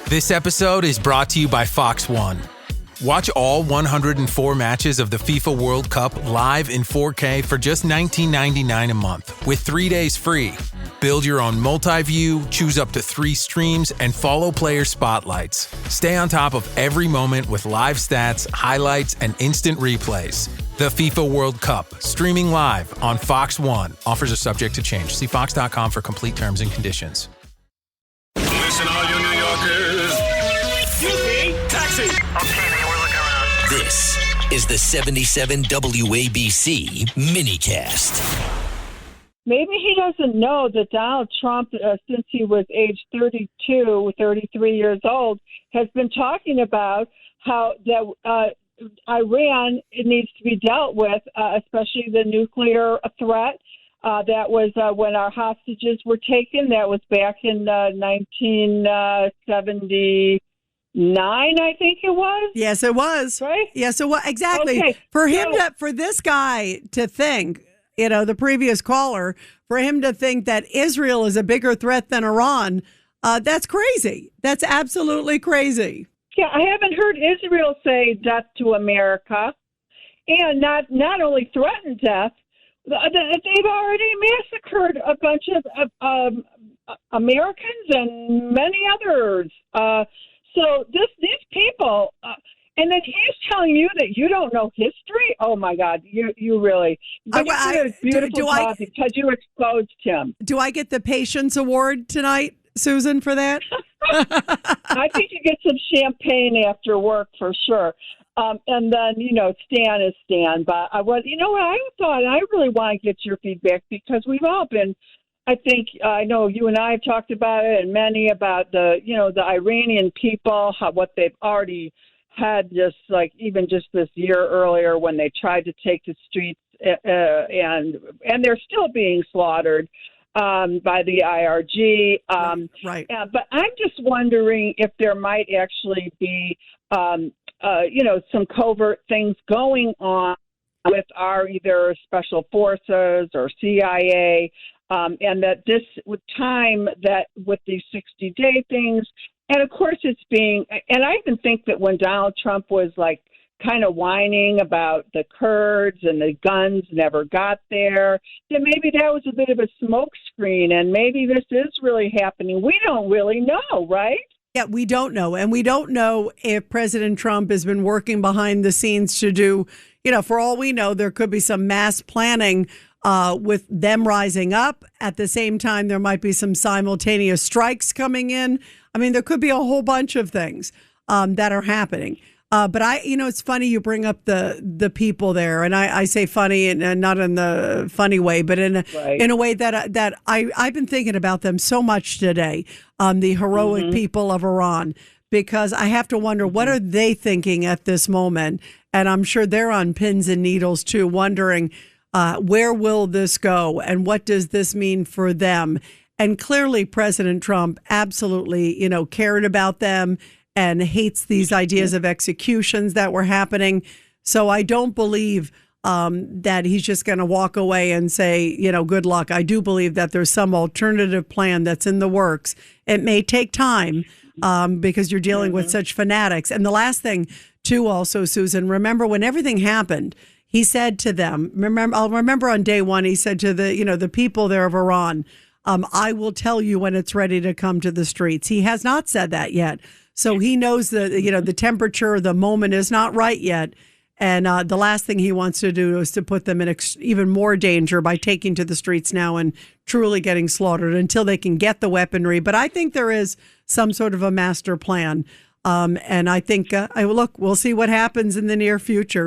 This episode is brought to you by Fox One. Watch all 104 matches of the FIFA World Cup live in 4K for just $19.99 a month with 3 days free. Build your own multi-view, choose up to 3 streams, and follow player spotlights. Stay on top of every moment with live stats, highlights, and instant replays. The FIFA World Cup, streaming live on Fox One. Offers are subject to change. See fox.com for complete terms and conditions. Listen, all you New Yorkers. Excuse me, taxi. Okay, man, we're looking around. This is the 77 WABC minicast. Maybe he doesn't know that Donald Trump, since he was age 32, 33 years old, has been talking about how that Iran needs to be dealt with, especially the nuclear threat. That was when our hostages were taken. That was back in 1979, I think it was. Yes, it was. Right? Yes, it was. Exactly. Okay. For this guy to think, the previous caller, for him to think that Israel is a bigger threat than Iran, that's crazy. That's absolutely crazy. Yeah, I haven't heard Israel say death to America, and not only threaten death. They've already massacred a bunch of Americans and many others. So these people, and then he's telling you that you don't know history. Oh my God, you really. Because you exposed him. Do I get the Patience Award tonight, Susan, for that? I think you get some champagne after work for sure. And then, Stan is Stan. But I really want to get your feedback because we've all been, I know you and I have talked about it and many about the Iranian people, what they've already had even just this year earlier when they tried to take the streets and they're still being slaughtered by the IRG. Right. But I'm just wondering if there might actually be some covert things going on with our either special forces or CIA, and that this with time that with these 60-day things, and of course it's being, and I even think that when Donald Trump was kind of whining about the Kurds and the guns never got there, then maybe that was a bit of a smokescreen, and maybe this is really happening. We don't really know, right? Yeah, we don't know. And we don't know if President Trump has been working behind the scenes to do, for all we know, there could be some mass planning with them rising up. At the same time, there might be some simultaneous strikes coming in. I mean, there could be a whole bunch of things that are happening. But it's funny you bring up the people there, and I say funny and not in the funny way, but in a way that I've been thinking about them so much today, the heroic people of Iran, because I have to wonder what are they thinking at this moment, and I'm sure they're on pins and needles too, wondering where will this go and what does this mean for them. And clearly, President Trump absolutely cared about them and hates these ideas of executions that were happening. So I don't believe that he's just going to walk away and say, good luck. I do believe that there's some alternative plan that's in the works. It may take time because you're dealing with such fanatics. And the last thing, too, also, Susan, remember when everything happened, he said to them, I'll remember on day one, he said to the people there of Iran, I will tell you when it's ready to come to the streets. He has not said that yet. So he knows that, the temperature, the moment is not right yet. And the last thing he wants to do is to put them in even more danger by taking to the streets now and truly getting slaughtered until they can get the weaponry. But I think there is some sort of a master plan. And I think, we'll see what happens in the near future.